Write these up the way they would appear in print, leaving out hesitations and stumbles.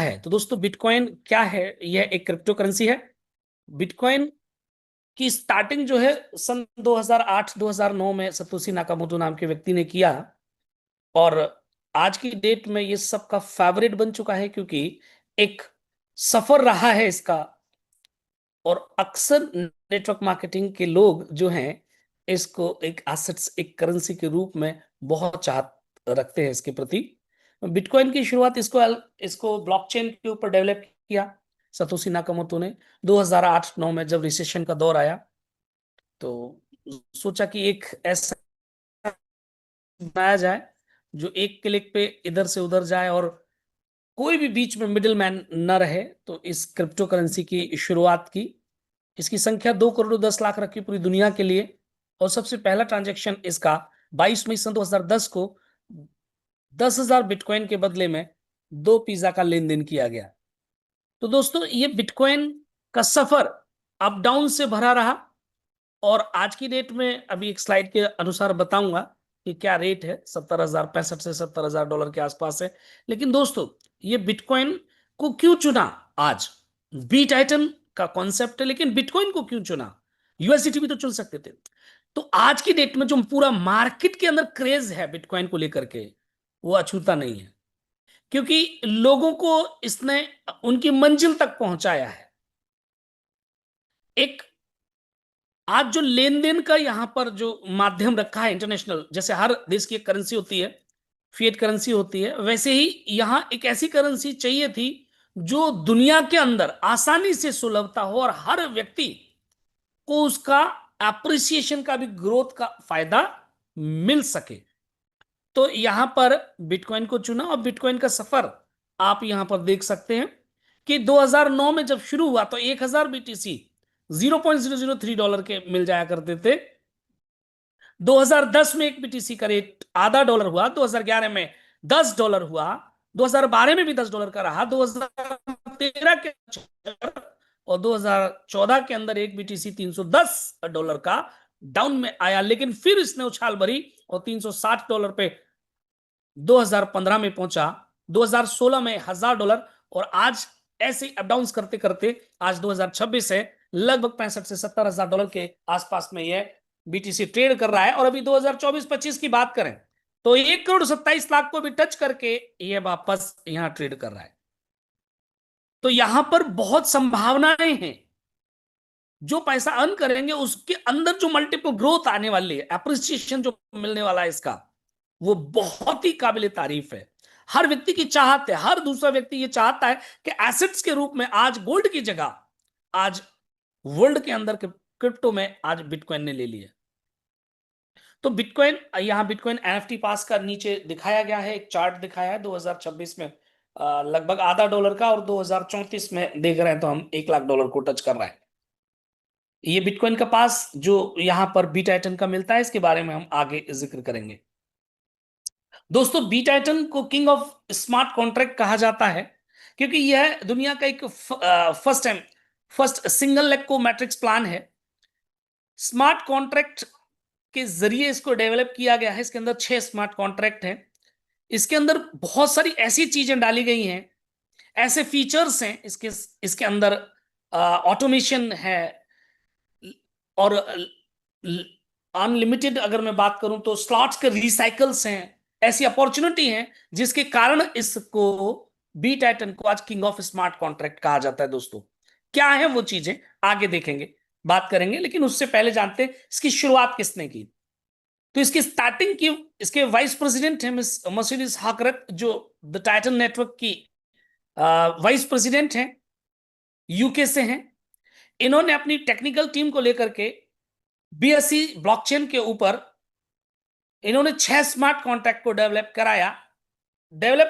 है। तो दोस्तों बिटकॉइन क्या है? यह एक क्रिप्टो करेंसी है। बिटकॉइन की स्टार्टिंग जो है सन 2008-2009 में सतोशी नाकामोटो नाम के व्यक्ति ने किया। और आज की डेट में ये सबका फेवरेट बन चुका है, क्योंकि एक सफर रहा है इसका। और अक्सर नेटवर्क मार्केटिंग के लोग जो हैं इसको एक एसेट्स, एक करेंसी के रूप में बहुत चाहत रखते हैं इसके प्रति। बिटकॉइन की शुरुआत इसको इसको ब्लॉकचेन के ऊपर डेवलप किया सतोशी नाकामोटो ने 2008-9 में, जब रिसेशन का दौर आया। तो सोचा कि एक ऐसा बनाया जाए जो एक क्लिक पे इधर से उधर जाए और कोई भी बीच में मिडिल मैन न रहे। तो इस क्रिप्टो करेंसी की शुरुआत की। इसकी संख्या 2 करोड़ 10 लाख रखी पूरी दुनिया के लिए। और सबसे पहला ट्रांजैक्शन इसका 22 मई सन 2010 को 10,000 बिटकॉइन के बदले में 2 पिज्जा का लेन देन किया गया। तो दोस्तों ये बिटकॉइन का सफर अप डाउन से भरा रहा। और आज की डेट में अभी एक स्लाइड के अनुसार बताऊंगा कि क्या रेट है। 70,065 से $70,000 के आसपास है। लेकिन दोस्तों ये बिटकॉइन को क्यों चुना आज? बी टाइटन का कॉन्सेप्ट है, लेकिन बिटकॉइन को क्यों चुना? यूएसडीटी भी तो चुन सकते थे। तो आज की डेट में जो पूरा मार्केट के अंदर क्रेज है बिटकॉइन को लेकर के, वो अछूता नहीं है, क्योंकि लोगों को इसने उनकी मंजिल तक पहुंचाया है। एक आज जो लेन देन का यहां पर जो माध्यम रखा है इंटरनेशनल, जैसे हर देश की एक करेंसी होती है, फिएट करेंसी होती है, वैसे ही यहां एक ऐसी करेंसी चाहिए थी जो दुनिया के अंदर आसानी से सुलभता हो और हर व्यक्ति को उसका एप्रिसिएशन का भी, ग्रोथ का फायदा मिल सके। तो यहां पर बिटकॉइन को चुना और बिटकॉइन का सफर आप यहां पर देख सकते हैं कि 2009 में जब शुरू हुआ तो 1,000 बीटीसी $0.003 के मिल जाया करते थे। 2010 में एक बीटीसी का रेट $0.5 हुआ, 2011 में $10 हुआ, 2012 में भी $10 का रहा, 2013 के और 2014 के अंदर एक बीटीसी $310 का डाउन में आया। लेकिन फिर इसने उछाल भरी और $360 पे 2015 में पहुंचा, 2016 में $1,000, और आज ऐसे अप डाउन करते करते आज 2026 है, लगभग $65,000 से $70,000 के आसपास में यह बीटीसी ट्रेड कर रहा है। और अभी 2024-25 की बात करें तो 1,27,00,000 को भी टच करके यह वापस यहां ट्रेड कर रहा है। तो यहां पर बहुत संभावनाएं हैं। जो पैसा अर्न करेंगे उसके अंदर जो मल्टीपल ग्रोथ आने वाली है, एप्रिसिएशन जो मिलने वाला है इसका, वो बहुत ही काबिल तारीफ है। हर व्यक्ति की चाहत है, हर दूसरा व्यक्ति ये चाहता है कि एसेट्स के रूप में आज गोल्ड की जगह आज वर्ल्ड के अंदर क्रिप्टो में आज बिटकॉइन ने ले लिया। तो बिटकॉइन, यहां बिटकॉइन एनएफटी पास का नीचे दिखाया गया है, एक चार्ट दिखाया है 2026 में लगभग $0.5 का, और 2034 में देख रहे हैं तो हम $1,00,000 को टच कर रहा है। ये बिटकॉइन का पास जो यहां पर बी टाइटन का मिलता है, इसके बारे में हम आगे जिक्र करेंगे। दोस्तों बी टाइटन को किंग ऑफ स्मार्ट कॉन्ट्रैक्ट कहा जाता है, क्योंकि यह दुनिया का एक फर्स्ट सिंगल लेग को मैट्रिक्स प्लान है। स्मार्ट कॉन्ट्रैक्ट के जरिए इसको डेवलप किया गया है। इसके अंदर 6 स्मार्ट कॉन्ट्रैक्ट हैं। इसके अंदर बहुत सारी ऐसी चीजें डाली गई हैं, ऐसे फीचर्स हैं इसके इसके अंदर। ऑटोमेशन है, और अनलिमिटेड अगर मैं बात करूं तो स्लॉट्स के रिसाइकल्स हैं, ऐसी अपॉर्चुनिटी हैं जिसके कारण इसको बी टाइटन को आज किंग ऑफ स्मार्ट कॉन्ट्रैक्ट कहा जाता है। दोस्तों क्या है वो चीजें आगे देखेंगे, बात करेंगे, लेकिन उससे पहले जानते हैं इसकी शुरुआत किसने की। तो इसकी स्टार्टिंग की, इसके वाइस प्रेसिडेंट है मिस मर्सिडीज हाकरत, जो द टाइटन नेटवर्क की वाइस प्रेसिडेंट हैं, यूके से हैं। इन्होंने अपनी टेक्निकल टीम को लेकर के बीएससी ब्लॉकचेन के ऊपर इन्होंने 6 स्मार्ट कॉन्ट्रैक्ट को डेवलप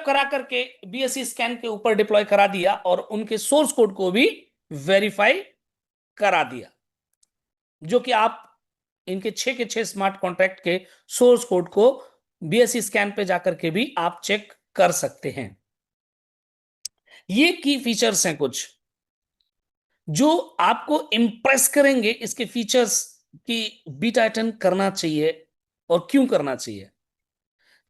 करा करके बीएससी स्कैन के ऊपर डिप्लॉय करा दिया, और उनके सोर्स कोड को भी वेरीफाई करा दिया, जो कि आप इनके 6 के 6 स्मार्ट कॉन्ट्रैक्ट के सोर्स कोड को बीएससी स्कैन पे जाकर के भी आप चेक कर सकते हैं। ये की फीचर्स हैं कुछ जो आपको इंप्रेस करेंगे इसके फीचर्स की बी टाइटन करना चाहिए और क्यों करना चाहिए।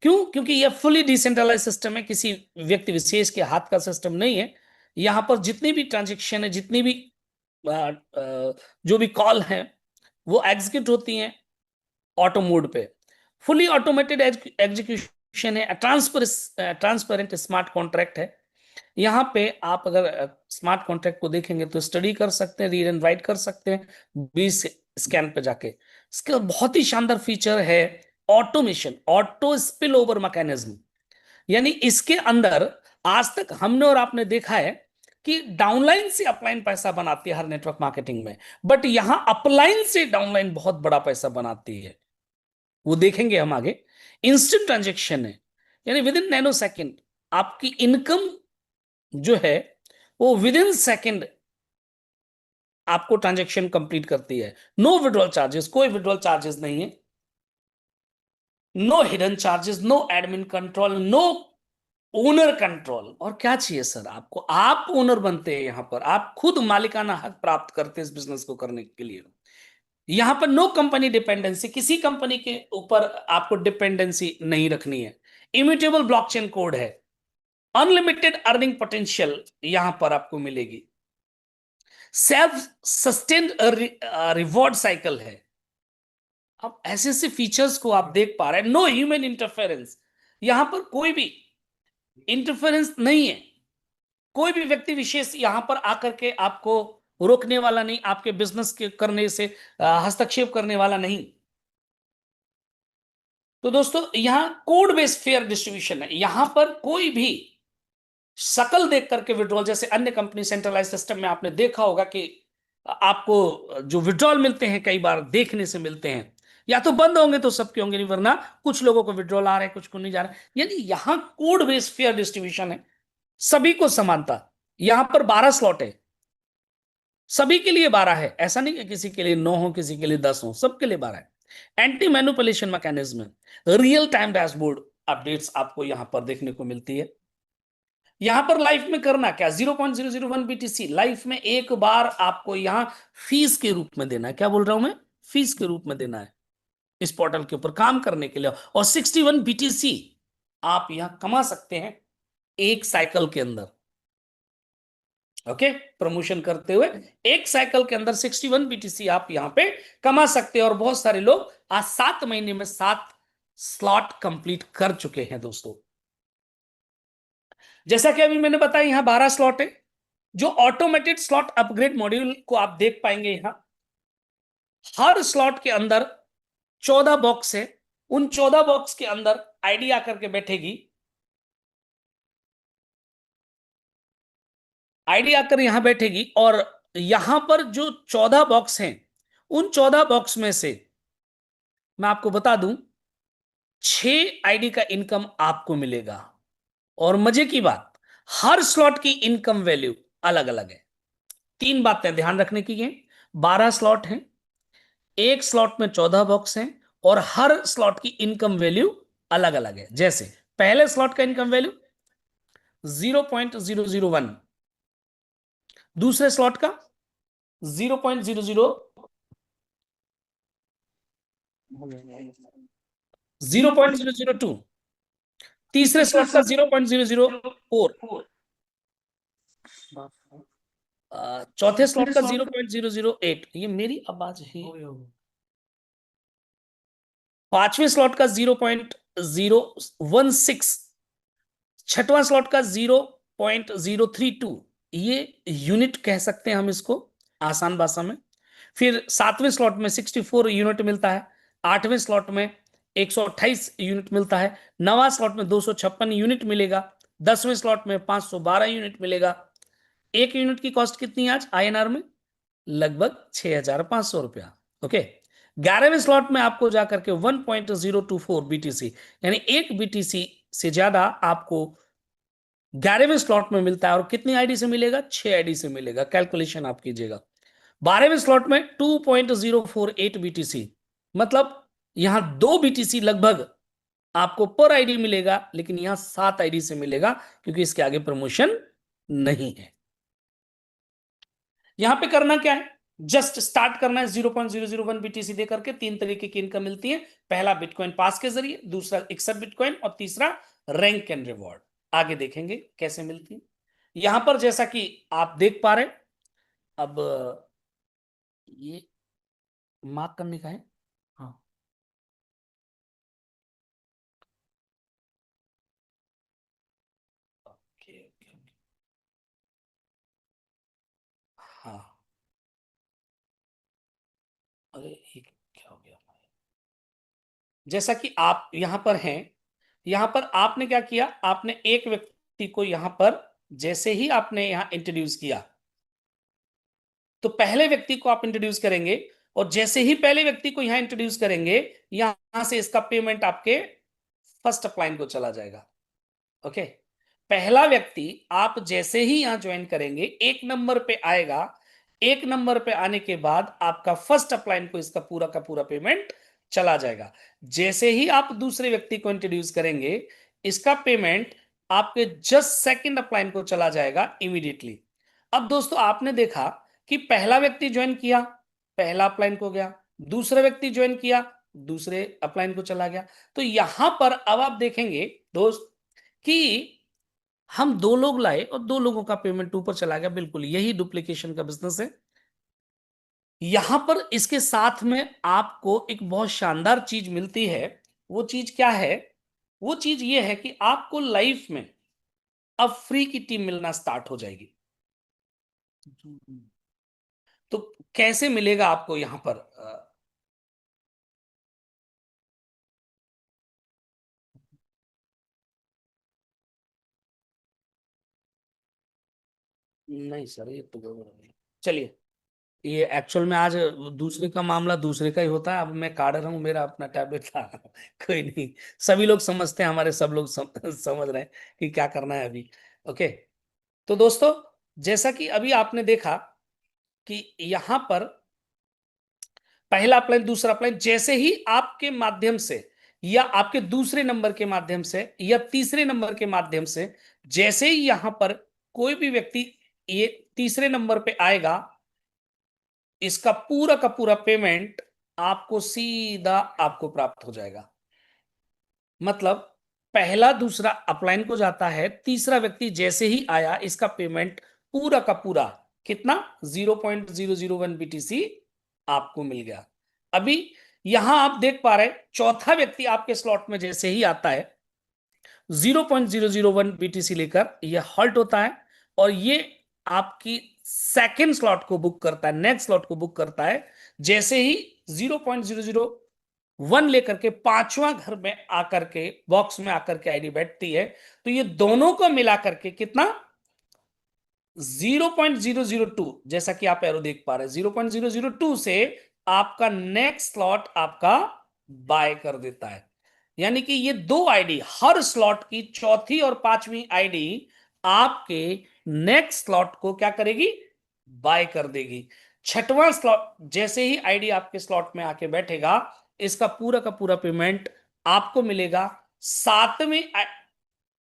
क्यों? क्योंकि यह फुली डिसेंट्रलाइज सिस्टम है, किसी व्यक्ति विशेष के हाथ का सिस्टम नहीं है। यहां पर जितनी भी ट्रांजेक्शन है, जितनी भी जो भी कॉल है, वो एग्जीक्यूट होती हैं ऑटो मोड पे। फुली ऑटोमेटेड एग्जीक्यूशन है, ट्रांसपेरेंट स्मार्ट कॉन्ट्रैक्ट है। यहाँ पे आप अगर स्मार्ट कॉन्ट्रैक्ट को देखेंगे तो स्टडी कर सकते हैं, रीड एंड राइट कर सकते हैं 20 स्कैन पे जाके। इसका बहुत ही शानदार फीचर है automation, auto spill over mechanism. यानी इसके अंदर आज तक हमने और आपने देखा है कि डाउनलाइन से अपलाइन पैसा बनाती है हर नेटवर्क मार्केटिंग में, बट यहां अपलाइन से डाउनलाइन बहुत बड़ा पैसा बनाती है। वो देखेंगे हम आगे। इंस्टेंट ट्रांजेक्शन है, यानी विद इन नैनो सेकेंड आपकी इनकम जो है वो विद इन सेकेंड आपको ट्रांजेक्शन कंप्लीट करती है। नो विड्रॉल चार्जेस, कोई विड्रॉल चार्जेस नहीं है, no hidden charges, no admin control, no owner control. और क्या चाहिए सर आपको? आप ओनर बनते हैं, यहां पर आप खुद मालिकाना हक प्राप्त करते हैं इस बिजनेस को करने के लिए। यहां पर नो कंपनी डिपेंडेंसी, किसी कंपनी के ऊपर आपको डिपेंडेंसी नहीं रखनी है। इम्यूटेबल ब्लॉकचेन कोड है, अनलिमिटेड अर्निंग पोटेंशियल यहां पर आपको मिलेगी, सेल्फ सस्टेन्ड रिवॉर्ड साइकिल है। अब ऐसे ऐसे फीचर्स को आप देख पा रहे हैं। नो ह्यूमन इंटरफेरेंस, यहां पर कोई भी इंटरफेरेंस नहीं है, कोई भी व्यक्ति विशेष यहां पर आकर के आपको रोकने वाला नहीं, आपके बिजनेस के करने से हस्तक्षेप करने वाला नहीं। तो दोस्तों यहां कोड बेस्ड फेयर डिस्ट्रीब्यूशन है, यहां पर कोई भी शकल देख करके विड्रॉल, जैसे अन्य कंपनी सेंट्रलाइज सिस्टम में आपने देखा होगा कि आपको जो विड्रॉल मिलते हैं कई बार देखने से मिलते हैं, या तो बंद होंगे तो सबके होंगे, नहीं वरना कुछ लोगों को विड्रॉल आ रहे हैं, कुछ को नहीं जा रहे। यानी यहां कोड बेस्ड फेयर डिस्ट्रीब्यूशन है, सभी को समानता। यहां पर 12 स्लॉट है, सभी के लिए 12 है, ऐसा नहीं कि किसी के लिए 9 हो, किसी के लिए 10 हो, सबके लिए 12 है। Anti manipulation mechanism, real time dashboard updates आपको यहां पर देखने को मिलती है। यहां पर लाइफ में करना क्या, 0.001 BTC लाइफ में एक बार आपको यहां फीस के रूप में देना है। क्या बोल रहा हूं मैं? फीस के रूप में देना है इस पोर्टल के ऊपर काम करने के लिए। और 61 BTC आप यहां कमा सकते हैं एक साइकिल के अंदर। ओके, प्रमोशन करते हुए एक साइकिल के अंदर 61 BTC आप यहां पे कमा सकते हैं। और बहुत सारे लोग आज 7 महीने में 7 स्लॉट कंप्लीट कर चुके हैं दोस्तों। जैसा कि अभी मैंने बताया यहां 12 स्लॉट है। जो ऑटोमेटेड स्लॉट अपग्रेड मॉड्यूल को आप देख पाएंगे, यहां हर स्लॉट के अंदर 14 बॉक्स है। उन 14 बॉक्स के अंदर आईडी आकर के बैठेगी, आईडी आकर यहां बैठेगी। और यहां पर जो 14 बॉक्स हैं, उन 14 बॉक्स में से मैं आपको बता दूं 6 आईडी का इनकम आपको मिलेगा। और मजे की बात, हर स्लॉट की इनकम वैल्यू अलग अलग है। 3 बातें ध्यान रखने की है, 12 स्लॉट हैं, एक स्लॉट में 14 बॉक्स हैं, और हर स्लॉट की इनकम वैल्यू अलग अलग है। जैसे पहले स्लॉट का इनकम वैल्यू 0.001, दूसरे स्लॉट का 0.002, तीसरे स्लॉट का 0.004, चौथे स्लॉट का 0.008। ये मेरी आवाज है। पांचवें स्लॉट का 0.016, छठवां स्लॉट का 0.032। ये यूनिट कह सकते हैं हम इसको आसान भाषा में। फिर सातवें स्लॉट में 64 यूनिट मिलता है, आठवें स्लॉट में 128 यूनिट मिलता है, नवा स्लॉट में 256 यूनिट मिलेगा, 10वें स्लॉट में 512 यूनिट मिलेगा। एक यूनिट की कॉस्ट कितनी आज INR में? लगभग 6,500 रुपया। ओके, 11वें स्लॉट में आपको जाकर के 1.024 BTC, यानी एक BTC से ज्यादा आपको 11वें स्लॉट में मिलता है। और कितनी आईडी से मिलेगा? 6 आईडी से मिलेगा। कैलकुलेशन आप कीजिएगा। 12वें स्लॉट में 2.048 BTC, मतलब यहां 2 BTC लगभग आपको पर आईडी मिलेगा, लेकिन यहां 7 आईडी से मिलेगा, क्योंकि इसके आगे प्रमोशन नहीं है। यहां पे करना क्या है, जस्ट स्टार्ट करना है 0.001 बीटीसी दे करके। 3 तरीके की इनकम मिलती है, पहला बिटकॉइन पास के जरिए, दूसरा 61 बिटकॉइन, और तीसरा रैंक एंड रिवॉर्ड। आगे देखेंगे कैसे मिलती है। यहां पर जैसा कि आप देख पा रहे, अब ये मार्क करने का है। हाँ, ओके ओके ओके। हाँ, अरे ये क्या हो गया। जैसा कि आप यहां पर हैं, यहां पर आपने क्या किया, आपने एक व्यक्ति को यहां पर जैसे ही आपने यहां इंट्रोड्यूस किया, तो पहले व्यक्ति को आप इंट्रोड्यूस करेंगे, और जैसे ही पहले व्यक्ति को यहां इंट्रोड्यूस करेंगे, यहां से इसका पेमेंट आपके फर्स्ट अपलाइन को चला जाएगा। ओके, पहला व्यक्ति आप जैसे ही यहां ज्वाइन करेंगे, 1 नंबर पे आएगा। 1 नंबर पे आने के बाद आपका फर्स्ट अपलाइन को इसका पूरा का पूरा पेमेंट चला जाएगा। जैसे ही आप दूसरे व्यक्ति को इंट्रोड्यूस करेंगे, इसका पेमेंट आपके जस्ट सेकंड अपलाइन को चला जाएगा इमीडिएटली। अब दोस्तों आपने देखा कि पहला व्यक्ति ज्वाइन किया, पहला अपलाइन को गया, दूसरा व्यक्ति ज्वाइन किया, दूसरे अपलाइन को चला गया। तो यहां पर अब आप देखेंगे दोस्त कि हम 2 लोग लाए और 2 लोगों का पेमेंट ऊपर चला गया, बिल्कुल यही डुप्लीकेशन का बिजनेस है। यहां पर इसके साथ में आपको एक बहुत शानदार चीज मिलती है। वो चीज क्या है? वो चीज ये है कि आपको लाइफ में अब फ्री की टीम मिलना स्टार्ट हो जाएगी। तो कैसे मिलेगा आपको यहां पर? नहीं सर, ये तो गड़बड़ नहीं। चलिए, ये एक्चुअल में आज दूसरे का मामला दूसरे का ही होता है। अब मैं काट रहा हूँ, मेरा अपना टैबलेट था। कोई नहीं, सभी लोग समझते हैं, हमारे सब लोग समझ रहे हैं कि क्या करना है अभी। ओके, तो दोस्तों जैसा कि अभी आपने देखा कि यहां पर पहला अप्लाइन दूसरा अप्लाइन, जैसे ही आपके माध्यम से या आपके दूसरे नंबर के माध्यम से या तीसरे नंबर के माध्यम से, जैसे ही यहां पर कोई भी व्यक्ति ये तीसरे नंबर पे आएगा, इसका पूरा का पूरा पेमेंट आपको सीधा आपको प्राप्त हो जाएगा। मतलब पहला दूसरा अपलाइन को जाता है, तीसरा व्यक्ति जैसे ही आया, इसका पेमेंट पूरा का पूरा कितना, 0.001 बीटीसी आपको मिल गया। अभी यहां आप देख पा रहे, चौथा व्यक्ति आपके स्लॉट में जैसे ही आता है, 0.001 बीटीसी लेकर यह हॉल्ट होता है, और ये आपकी सेकेंड स्लॉट को बुक करता है, नेक्स्ट स्लॉट को बुक करता है। जैसे ही 0.001 लेकर के पांचवा घर में आकर के बॉक्स में आकर के आईडी बैठती है, तो ये दोनों को मिला करके कितना, 0.002, जैसा कि आप एरो देख पा रहे हैं, 0.002 से आपका नेक्स्ट स्लॉट आपका बाय कर देता है। यानी कि ये 2 आईडी, हर स्लॉट की चौथी और पांचवी आईडी आपके नेक्स्ट स्लॉट को क्या करेगी, बाय कर देगी। छठवां स्लॉट जैसे ही आईडी आपके स्लॉट में आके बैठेगा, इसका पूरा का पूरा पेमेंट आपको मिलेगा। सातवें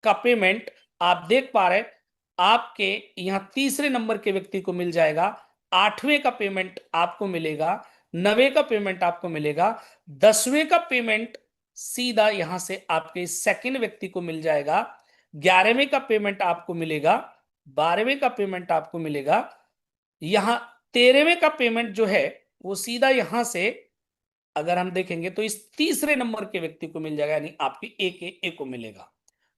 का पेमेंट आप देख पा रहे, आपके यहां तीसरे नंबर के व्यक्ति को मिल जाएगा। आठवें का पेमेंट आपको मिलेगा, नवे का पेमेंट आपको मिलेगा, 10वें का पेमेंट सीधा यहां से आपके सेकंड व्यक्ति को मिल जाएगा, 11वें का पेमेंट आपको मिलेगा, 12वें का पेमेंट आपको मिलेगा, यहां 13वें का पेमेंट जो है वो सीधा यहां से अगर हम देखेंगे तो इस तीसरे नंबर के व्यक्ति को मिल जाएगा, यानी आपकी ए को मिलेगा।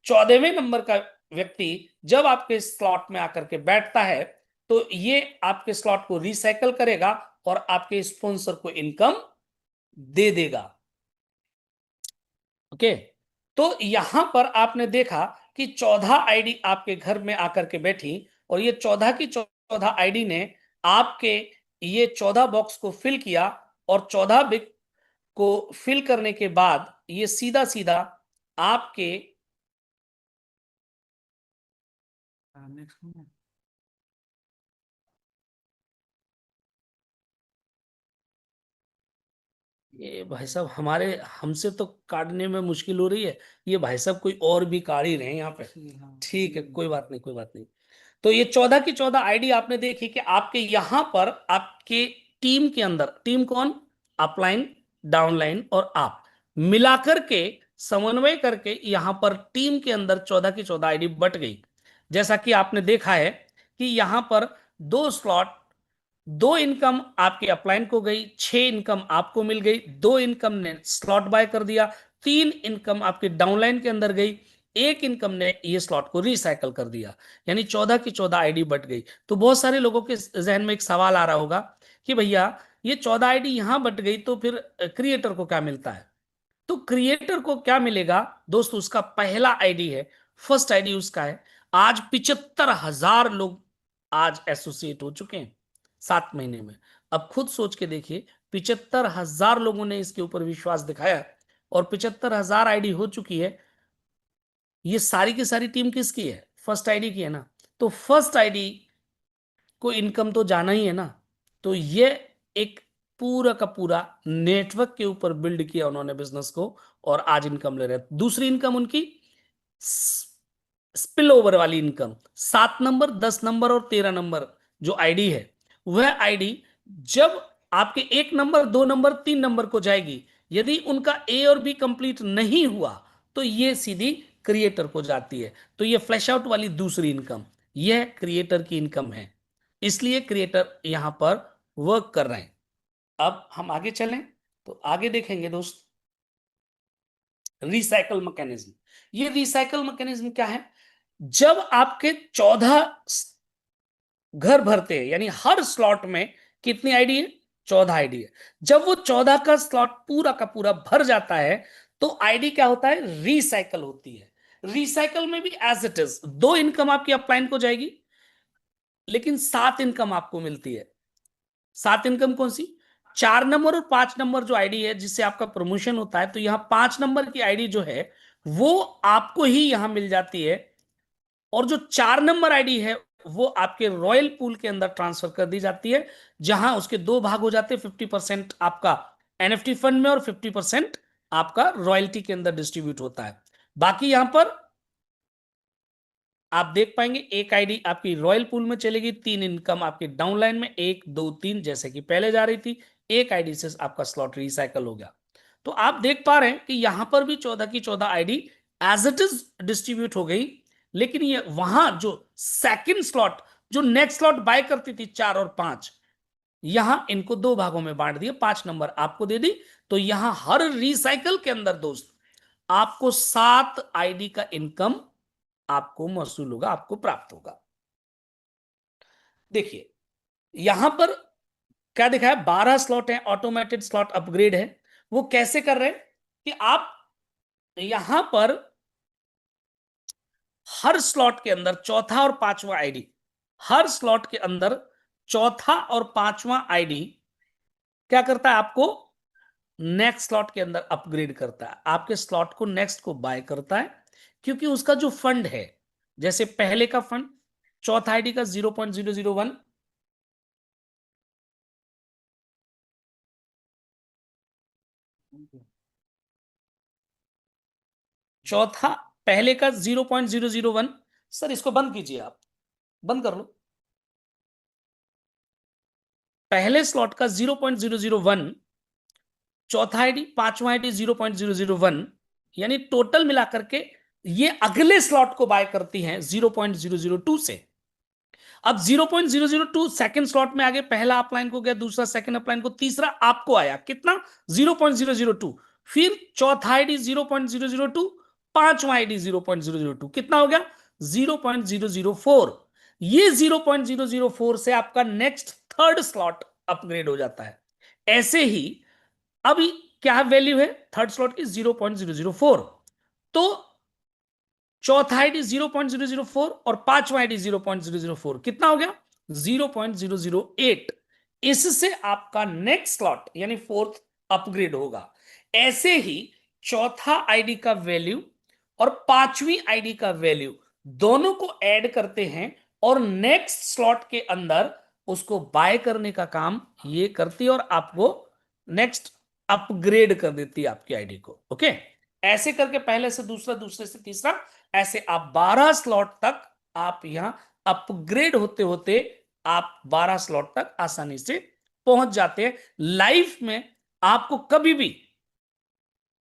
14वें नंबर का व्यक्ति जब आपके स्लॉट में आकर के बैठता है, तो ये आपके स्लॉट को रिसाइकल करेगा और आपके स्पॉन्सर को इनकम दे देगा। ओके, तो यहां पर आपने देखा कि 14 आईडी आपके घर में आकर के बैठी, और ये 14 की 14 आईडी ने आपके ये 14 बॉक्स को फिल किया, और 14 को फिल करने के बाद ये सीधा सीधा आपके ये भाई साहब हमारे हमसे तो काटने में मुश्किल हो रही है। ये भाई साहब कोई और भी काट ही रहे हैं यहाँ पे। ठीक है, कोई बात नहीं, कोई बात नहीं। तो ये 14 की 14 आईडी आपने देखी कि आपके यहां पर आपके टीम के अंदर, टीम कौन, अपलाइन, डाउनलाइन और आप मिलाकर के समन्वय करके यहां पर टीम के अंदर 14 की 14 आईडी बट गई। जैसा कि आपने देखा है कि यहां पर दो स्लॉट, दो इनकम आपके अपलाइन को गई, 6 इनकम आपको मिल गई, 2 इनकम ने स्लॉट बाय कर दिया, 3 इनकम आपके डाउनलाइन के अंदर गई, 1 इनकम ने ये स्लॉट को रिसाइकल कर दिया, यानी 14 की 14 आईडी बट गई। तो बहुत सारे लोगों के जहन में एक सवाल आ रहा होगा कि भैया ये 14 आईडी यहां बट गई तो फिर क्रिएटर को क्या मिलता है? तो क्रिएटर को क्या मिलेगा दोस्तों, उसका पहला आईडी है, फर्स्ट आईडी उसका है। आज 75,000 लोग आज एसोसिएट हो चुके हैं 7 महीने में। अब खुद सोच के देखिए, 75,000 लोगों ने इसके ऊपर विश्वास दिखाया और 75,000 आईडी हो चुकी है। ये सारी की सारी टीम किसकी है? फर्स्ट आईडी की है ना। तो फर्स्ट आईडी को इनकम तो जाना ही है ना। तो ये एक पूरा का पूरा नेटवर्क के ऊपर बिल्ड किया उन्होंने बिजनेस को, और आज इनकम ले रहे हैं। दूसरी इनकम उनकी स्पिल ओवर वाली इनकम, 7 नंबर, 10 नंबर और 13 नंबर जो आईडी है, वह आईडी जब आपके 1 नंबर, 2 नंबर, 3 नंबर को जाएगी, यदि उनका ए और बी कंप्लीट नहीं हुआ तो ये सीधी क्रिएटर को जाती है। तो ये फ्लैश आउट वाली दूसरी इनकम, यह क्रिएटर की इनकम है, इसलिए क्रिएटर यहां पर वर्क कर रहे हैं। अब हम आगे चलें तो आगे देखेंगे दोस्त, रिसाइकल मैकेनिज्म। ये रिसाइकल मैकेनिज्म क्या है? जब आपके 14 घर भरते हैं, यानी हर स्लॉट में कितनी आईडी है? 14 आईडी है। जब वो 14 का स्लॉट पूरा का पूरा भर जाता है तो आईडी क्या होता है? रिसाइकल होती है। रिसाइकल में भी एज इट इज 2 इनकम आपकी अपलाइन को जाएगी, लेकिन 7 इनकम आपको मिलती है। 7 इनकम कौन सी? 4 नंबर और 5 नंबर जो आईडी है जिससे आपका प्रमोशन होता है, तो यहां 5 नंबर की आईडी जो है वो आपको ही यहां मिल जाती है, और जो 4 नंबर आईडी है वो आपके रॉयल पूल के अंदर ट्रांसफर कर दी जाती है, जहां उसके 2 भाग हो जाते हैं, 50% आपका एनएफटी फंड में और 50% आपका रॉयल्टी के अंदर डिस्ट्रीब्यूट होता है। बाकी यहां पर आप देख पाएंगे एक आईडी आपकी रॉयल पूल में चलेगी, 3 इनकम आपकी डाउनलाइन में, 1 2 3 जैसे कि पहले जा रही थी, एक आईडी से आपका स्लॉट रिसाइकल हो गया। तो आप देख पा रहे हैं कि यहां पर भी 14 की 14 ID as it is distribute हो गई, लेकिन ये वहां जो सेकंड स्लॉट, जो नेक्स्ट स्लॉट बाय करती थी 4 और 5, यहां इनको 2 भागों में बांट दिया, 5 नंबर आपको दे दी। तो यहां हर रिसाइकल के अंदर दोस्त आपको 7 आईडी का इनकम आपको मौसूल होगा, आपको प्राप्त होगा। देखिए यहां पर क्या दिखा है? 12 स्लॉट है, ऑटोमेटेड स्लॉट अपग्रेड है। वो कैसे कर रहे हैं कि आप यहां पर हर स्लॉट के अंदर चौथा और पांचवा आईडी, हर स्लॉट के अंदर चौथा और पांचवा आईडी क्या करता है? आपको नेक्स्ट स्लॉट के अंदर अपग्रेड करता है, आपके स्लॉट को नेक्स्ट को बाय करता है, क्योंकि उसका जो फंड है, जैसे पहले का फंड चौथा आईडी का 0.001, चौथा पहले का 0.001, सर इसको बंद कीजिए, आप बंद कर लो। पहले स्लॉट का 0.001, चौथा आईडी, पांचवा आईडी 0.001, यानी टोटल मिलाकर के ये अगले स्लॉट को बाय करती हैं 0.002 से। अब 0.002 सेकंड स्लॉट में आगे, पहला अपलाइन को गया, दूसरा सेकंड अपलाइन को, तीसरा आपको आया कितना? 0.002। फिर चौथा आईडी 0.002, पांचवा आईडी 0.002, कितना हो गया? 0.004। ये 0.004 से आपका नेक्स्ट थर्ड स्लॉट अपग्रेड हो जाता है। ऐसे ही अभी क्या वैल्यू है थर्ड स्लॉट की? 0.004। तो चौथा आईडी 0.004 और पांचवा आईडी 0.004, कितना हो गया? 0.008। इससे आपका नेक्स्ट स्लॉट यानी फोर्थ अपग्रेड होगा। ऐसे ही चौथा आईडी का वैल्यू और पांचवी आईडी का वैल्यू दोनों को ऐड करते हैं और नेक्स्ट स्लॉट के अंदर उसको बाय करने का काम ये करती है और आपको नेक्स्ट अपग्रेड कर देती है आपकी आईडी को। ओके, ऐसे करके पहले से दूसरा, दूसरे से तीसरा, ऐसे आप 12 स्लॉट तक आप यहां अपग्रेड होते होते आप 12 स्लॉट तक आसानी से पहुंच जाते हैं। लाइफ में आपको कभी भी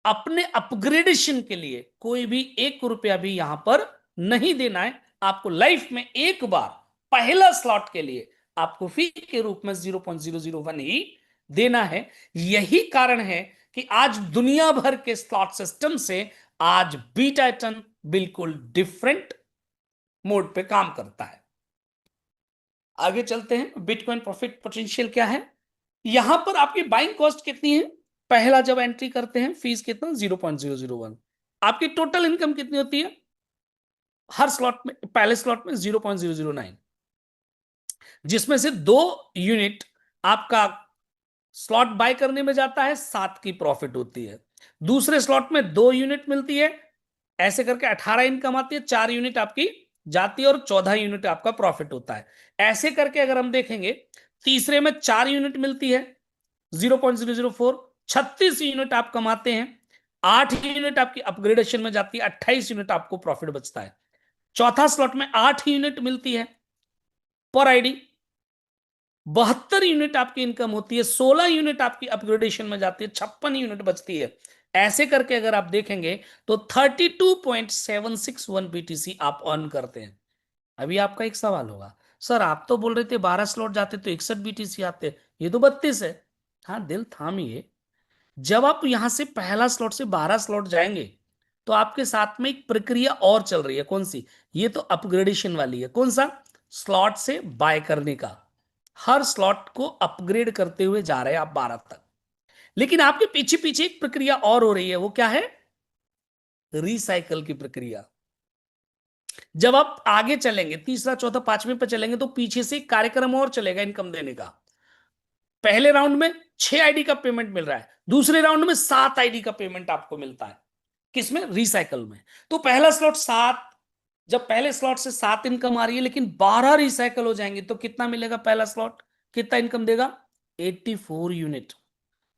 अपने अपग्रेडेशन के लिए कोई भी 1 रुपया भी यहां पर नहीं देना है। आपको लाइफ में एक बार पहला स्लॉट के लिए आपको फी के रूप में 0.001 ही देना है। यही कारण है कि आज दुनिया भर के स्लॉट सिस्टम से आज बीटाइटन बिल्कुल डिफरेंट मोड पे काम करता है। आगे चलते हैं, बिटकॉइन प्रॉफिट पोटेंशियल क्या है। यहां पर आपकी बाइंग कॉस्ट कितनी है, पहला जब एंट्री करते हैं फीस कितना 0.001। आपकी टोटल इनकम कितनी होती है हर स्लॉट में, पहले स्लॉट में 0.009, जिसमें से 2 यूनिट आपका स्लॉट बाय करने में जाता है, 7 की प्रॉफिट होती है। दूसरे स्लॉट में 2 यूनिट मिलती है, ऐसे करके 18 इनकम आती है, 4 यूनिट आपकी जाती है और 14 यूनिट आपका प्रॉफिट होता है। ऐसे करके अगर हम देखेंगे, तीसरे में 4 यूनिट मिलती है 0.004, 36 यूनिट आप कमाते हैं, 8 यूनिट आपकी अपग्रेडेशन में जाती है, 28 यूनिट आपको प्रॉफिट बचता है। चौथा स्लॉट में 8 यूनिट मिलती है पर आईडी, 72 यूनिट आपकी इनकम होती है, 16 यूनिट आपकी अपग्रेडेशन में जाती है, 56 यूनिट बचती है। ऐसे करके अगर आप देखेंगे तो 32.761 बीटीसी आप अर्न करते हैं। अभी आपका एक सवाल होगा, सर आप तो बोल रहे थे 12 स्लॉट जाते तो 61 बीटीसी आते, ये तो 32 है। हाँ, दिल थामिए, जब आप यहां से पहला स्लॉट से 12 स्लॉट जाएंगे तो आपके साथ में एक प्रक्रिया और चल रही है। कौन सी, ये तो अपग्रेडेशन वाली है। कौन सा, स्लॉट से बाय करने का। हर स्लॉट को अपग्रेड करते हुए जा रहे हैं आप 12 तक। लेकिन आपके पीछे पीछे एक प्रक्रिया और हो रही है, वो क्या है, रिसाइकल की प्रक्रिया। जब आप आगे चलेंगे, तीसरा चौथा पांचवें पर चलेंगे, तो पीछे से एक कार्यक्रम और चलेगा इनकम देने का। पहले राउंड में 6 आईडी का पेमेंट मिल रहा है, दूसरे राउंड में 7 आईडी का पेमेंट आपको मिलता है। किसमें, रिसाइकल में। तो पहला स्लॉट 7, जब पहले स्लॉट से 7 इनकम आ रही है, लेकिन 12 रिसाइकल हो जाएंगे तो कितना मिलेगा, पहला स्लॉट कितना इनकम देगा, 84 यूनिट,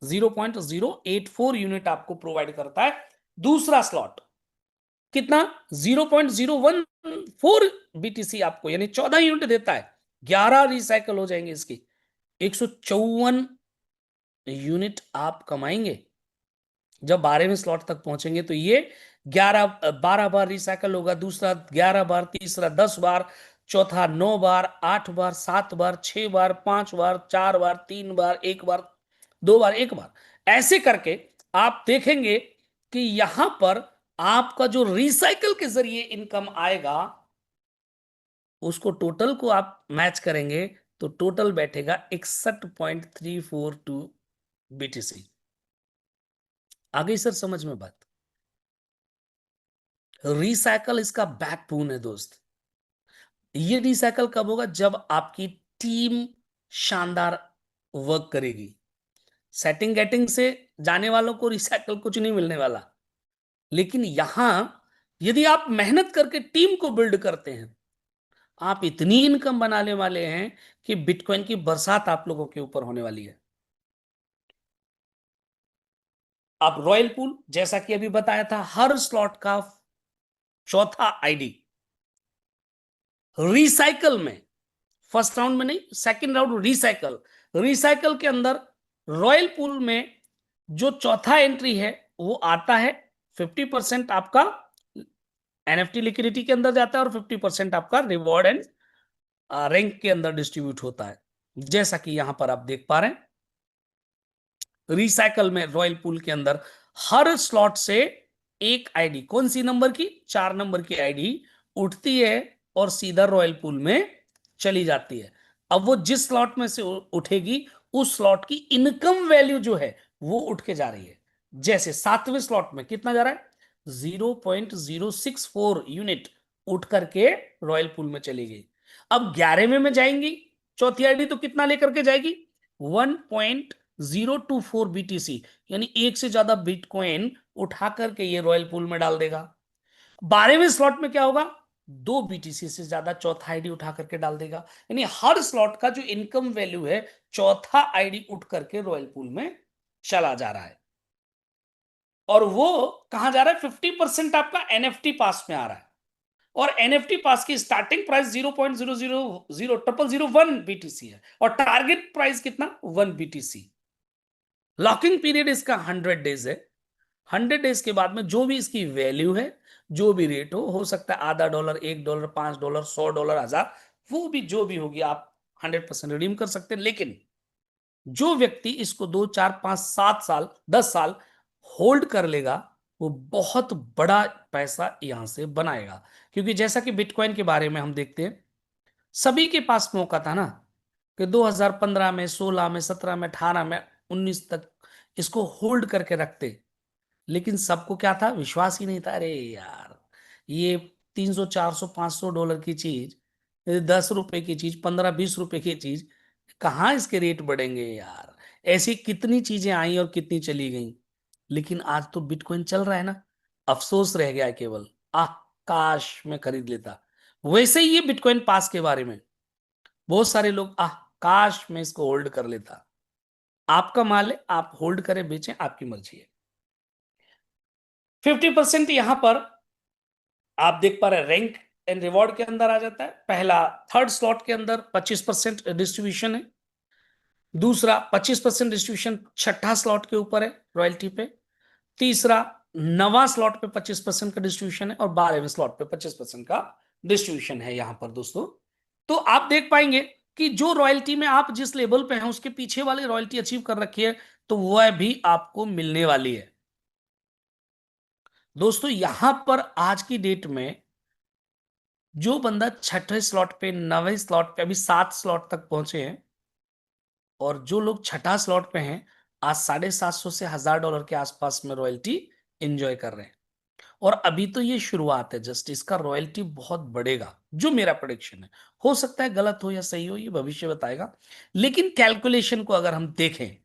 0.084 यूनिट आपको प्रोवाइड करता है। दूसरा स्लॉट कितना, 0.014 बीटीसी आपको, यानी 14 यूनिट देता है। 11 रिसाइकल हो जाएंगे इसकी, 154 यूनिट आप कमाएंगे। जब 12वें स्लॉट तक पहुंचेंगे तो ये 12 बार रिसाइकल होगा, दूसरा 11 बार, तीसरा 10 बार, चौथा 9 बार, 8 बार, 7 बार, 6 बार, 5 बार, 4 बार, 3 बार, 1 बार, 2 बार, 1 बार। ऐसे करके आप देखेंगे कि यहां पर आपका जो रिसाइकल के जरिए इनकम आएगा, उसको टोटल को आप मैच करेंगे तो टोटल बैठेगा 61.342 बीटीसी। आ गई सर समझ में बात। रिसाइकल इसका बैकबोन है दोस्त। ये रिसाइकल कब होगा, जब आपकी टीम शानदार वर्क करेगी। सेटिंग गेटिंग से जाने वालों को रिसाइकल कुछ नहीं मिलने वाला, लेकिन यहां यदि आप मेहनत करके टीम को बिल्ड करते हैं, आप इतनी इनकम बनाने वाले हैं कि बिटकॉइन की बरसात आप लोगों के ऊपर होने वाली है। अब रॉयल पूल, जैसा कि अभी बताया था, हर स्लॉट का चौथा आईडी रिसाइकल में, फर्स्ट राउंड में नहीं, सेकंड राउंड रिसाइकल, रिसाइकल के अंदर रॉयल पूल में जो चौथा एंट्री है वो आता है, 50% आपका एनएफटी लिक्विडिटी के अंदर जाता है और 50% आपका रिवॉर्ड एंड रैंक के अंदर डिस्ट्रीब्यूट होता है। जैसा कि यहां पर आप देख पा रहे हैं, रिसाइकल में रॉयल पूल के अंदर हर स्लॉट से एक आईडी, कौन सी नंबर की, 4 नंबर की आईडी उठती है और सीधा रॉयल पूल में चली जाती है। अब वो जिस स्लॉट में से उठेगी, उस स्लॉट की इनकम वैल्यू जो है वो उठ के जा रही है। जैसे 7वें स्लॉट में कितना जा रहा है, 0.064 यूनिट उठ करके रॉयल पूल में चली गई। अब 11वें में जाएंगी चौथी आईडी, तो कितना लेकर के जाएगी, 1.024 बीटीसी, यानी एक से ज्यादा बिटकॉइन उठा करके ये रॉयल पूल में डाल देगा। 12वें स्लॉट में क्या होगा, 2 बीटीसी से ज्यादा चौथा आईडी उठा करके डाल देगा। यानी हर स्लॉट का जो इनकम वैल्यू है, चौथा आईडी उठ करके रॉयल पूल में चला जा रहा है। और वो कहां जा रहा है, 50% आपका एनएफटी पास में आ रहा है। और एनएफटी पास की स्टार्टिंग प्राइस 0.000001 बीटीसी है और टारगेट प्राइस कितना 1 बीटीसी। लॉकिंग पीरियड इसका 100 डेज है। 100 डेज के बाद में जो भी इसकी वैल्यू है, जो भी रेट हो सकता है आधा डॉलर, $1, $5, $100, 1000, वो भी जो भी होगी आप 100% रिडीम कर सकते हैं। लेकिन जो व्यक्ति इसको 2, 4, 5, 7 साल, 10 साल होल्ड कर लेगा, वो बहुत बड़ा पैसा यहां से बनाएगा। क्योंकि जैसा कि बिटकॉइन के बारे में हम देखते हैं, सभी के पास मौका था ना कि 2015 में, 16 में, 17 में, 18 में, 19 तक इसको होल्ड करके रखते। लेकिन सबको क्या था, विश्वास ही नहीं था। अरे यार, ये 300, 400, $500 की चीज, ₹10 की चीज, ₹15, ₹20 की चीज, कहाँ इसके रेट बढ़ेंगे यार। ऐसी कितनी चीजें आई और कितनी चली गई। लेकिन आज तो बिटकॉइन चल रहा है ना, अफसोस रह गया है केवल, आह काश मैं खरीद लेता। वैसे ही ये बिटकॉइन पास के बारे में बहुत सारे लोग, आह काश मैं इसको होल्ड कर लेता। आपका माल है, आप होल्ड करें बेचें, आपकी मर्जी है। 50% यहां पर आप देख पा रहे हैं रैंक एंड रिवॉर्ड के अंदर आ जाता है। पहला, थर्ड स्लॉट के अंदर 25% डिस्ट्रीब्यूशन है। दूसरा 25% डिस्ट्रीब्यूशन छठा स्लॉट के ऊपर है रॉयल्टी पे। तीसरा, नवा स्लॉट पे 25% का डिस्ट्रीब्यूशन है और 12वें स्लॉट पे 25% का डिस्ट्रीब्यूशन है यहां पर दोस्तों। तो आप देख पाएंगे कि जो रॉयल्टी में आप जिस लेवल पे हैं उसके पीछे वाली रॉयल्टी अचीव कर रखी है, तो वह भी आपको मिलने वाली है दोस्तों। यहां पर आज की डेट में जो बंदा छठे स्लॉट पे, नवे स्लॉट पे, अभी 7 स्लॉट तक पहुंचे हैं, और जो लोग छठा स्लॉट पे हैं, आज $750 से $1000 के आसपास में रॉयल्टी एंजॉय कर रहे हैं। और अभी तो ये शुरुआत है जस्ट, इसका रॉयल्टी बहुत बढ़ेगा, जो मेरा प्रेडिक्शन है। हो सकता है गलत हो या सही हो, ये भविष्य बताएगा। लेकिन कैलकुलेशन को अगर हम देखें,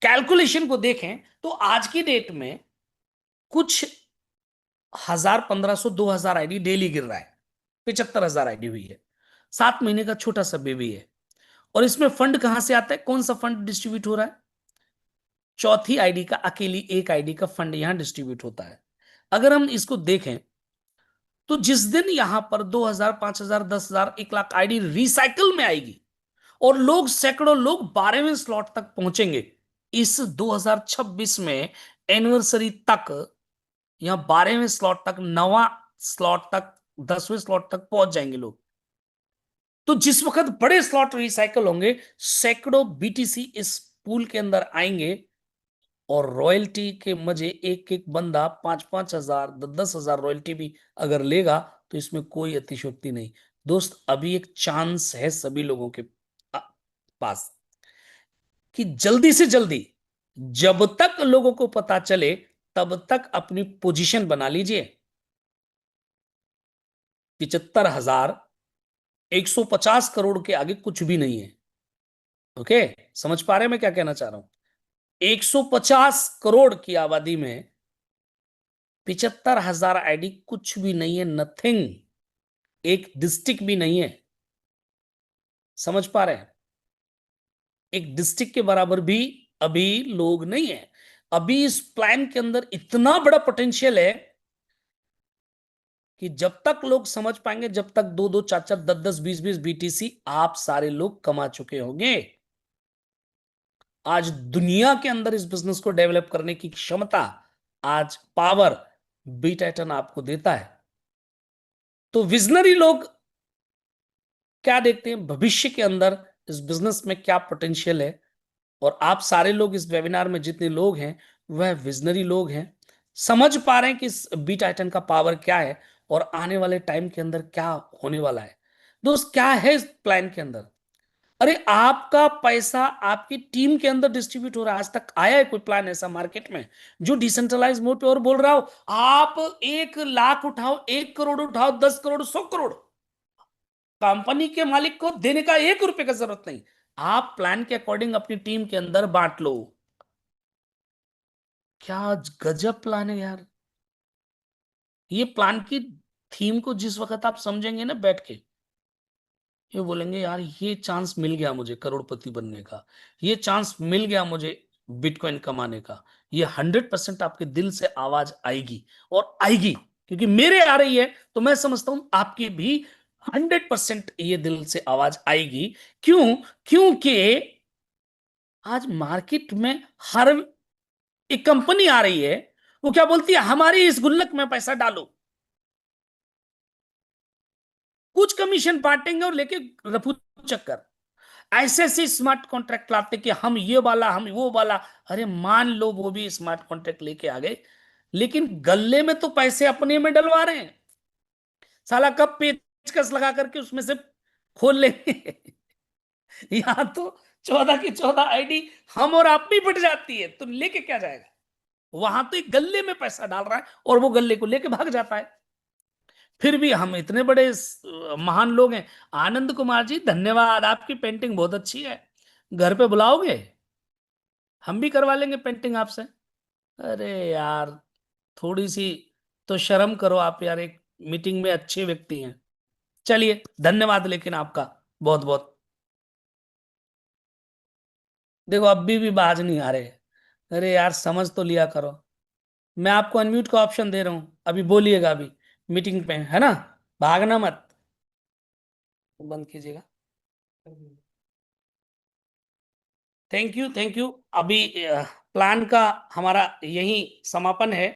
कैलकुलेशन को देखें, तो आज की डेट में कुछ 1000, 1500, 2000 आईडी डेली गिर रहा है। 75,000 आईडी हुई है। 7 महीने का छोटा सा बेबी है। और इसमें फंड कहां से आता है, कौन सा फंड डिस्ट्रीब्यूट हो रहा है? चौथी आईडी का, अकेली एक आईडी का फंड यहां डिस्ट्रीब्यूट होता है। अगर हम इसको देखें, तो जिस दिन यहां पर 2000, 5000, 10,000, 1 लाख आईडी रिसाइकल में आएगी और लोग, सैकड़ों लोग 12वें स्लॉट तक पहुंचेंगे, इस 2026 में एनिवर्सरी तक, या 12वें स्लॉट तक, 9वां स्लॉट तक, 10वें स्लॉट तक पहुंच जाएंगे लोग। तो जिस वक्त बड़े स्लॉट रिसाइकल होंगे, सैकड़ों बीटीसी इस पूल के अंदर आएंगे, और रॉयल्टी के मजे एक एक बंदा 5-5 हजार, 10-10 हजार रॉयल्टी भी अगर लेगा, तो इसमें कोई अतिशयोक्ति नहीं। दोस्त, अभी एक चांस है सभी लोगों के पास कि जल्दी से जल्दी, जब तक लोगों को पता चले, तब तक अपनी पोजीशन बना लीजिए। 75,150 करोड़ के आगे कुछ भी नहीं है। ओके, समझ पा रहे हैं मैं क्या कहना चाह रहा हूं? 150 करोड़ की आबादी में 75,000 आईडी कुछ भी नहीं है, नथिंग, एक डिस्ट्रिक्ट भी नहीं है। समझ पा रहे हैं? एक डिस्ट्रिक्ट के बराबर भी अभी लोग नहीं है। अभी इस प्लान के अंदर इतना बड़ा पोटेंशियल है कि जब तक लोग समझ पाएंगे, जब तक 2-2, 4-4, 10-10, 20-20 बीटीसी आप सारे लोग कमा चुके होंगे। आज दुनिया के अंदर इस बिजनेस को डेवलप करने की क्षमता, आज पावर बीटाइटन आपको देता है। तो विजनरी लोग क्या देखते हैं भविष्य के अंदर, इस बिजनेस में क्या पोटेंशियल है, और आप सारे लोग इस वेबिनार में जितने लोग हैं, वह विजनरी लोग हैं, समझ पा रहे हैं कि इस बीटाइटन का पावर क्या है और आने वाले टाइम के अंदर क्या होने वाला है। दोस्त, क्या है इस प्लान के अंदर? अरे आपका पैसा आपकी टीम के अंदर डिस्ट्रीब्यूट हो रहा है। आज तक आया है कोई प्लान ऐसा मार्केट में जो डिसेंट्रलाइज मोड पे, और बोल रहा हो आप 1 लाख उठाओ, 1 करोड़ उठाओ, 10 करोड़, 100 करोड़, कंपनी के मालिक को देने का 1 रुपए का जरूरत नहीं, आप प्लान के अकॉर्डिंग अपनी टीम के अंदर बांट लो। क्या गजब प्लान है यार। ये प्लान की थीम को जिस वक्त आप समझेंगे ना बैठ के, ये बोलेंगे यार ये चांस मिल गया मुझे करोड़पति बनने का, ये चांस मिल गया मुझे बिटकॉइन कमाने का। ये 100% आपके दिल से आवाज आएगी और आएगी। क्योंकि मेरे आ रही है तो मैं समझता हूं आपकी भी 100% ये दिल से आवाज आएगी। क्यों? क्योंकि आज मार्केट में हर एक कंपनी आ रही है, वो क्या बोलती है, हमारी इस गुल्लक में पैसा डालो, कुछ कमीशन बांटेंगे और लेके रफू चक्कर। ऐसे ऐसे स्मार्ट कॉन्ट्रैक्ट लाते कि हम ये वाला हम वो वाला। अरे मान लो वो भी स्मार्ट कॉन्ट्रैक्ट लेके आ गए, लेकिन गल्ले में तो पैसे अपने में डलवा रहे हैं। साला कब पेचकस लगा करके उसमें से खोल लेंगे। यहां तो 14 की 14 आईडी हम और आप भी बट जाती है, तो लेके क्या जाएगा? वहां तो एक गल्ले में पैसा डाल रहा है और वो गल्ले को लेके भाग जाता है। फिर भी हम इतने बड़े महान लोग हैं। आनंद कुमार जी, धन्यवाद, आपकी पेंटिंग बहुत अच्छी है। घर पे बुलाओगे? हम भी करवा लेंगे पेंटिंग आपसे। अरे यार, थोड़ी सी तो शर्म करो आप यार, एक मीटिंग में अच्छे व्यक्ति हैं। चलिए, धन्यवाद लेकिन आपका बहुत बहुत। देखो अभी भी बाज नहीं आ रहे। अरे यार, समझ तो लिया करो। मैं आपको अनम्यूट का ऑप्शन दे रहा हूं, अभी बोलिएगा, अभी मीटिंग पे है ना, भागना मत। बंद कीजिएगा। Thank you, thank you. अभी प्लान का हमारा यही समापन है।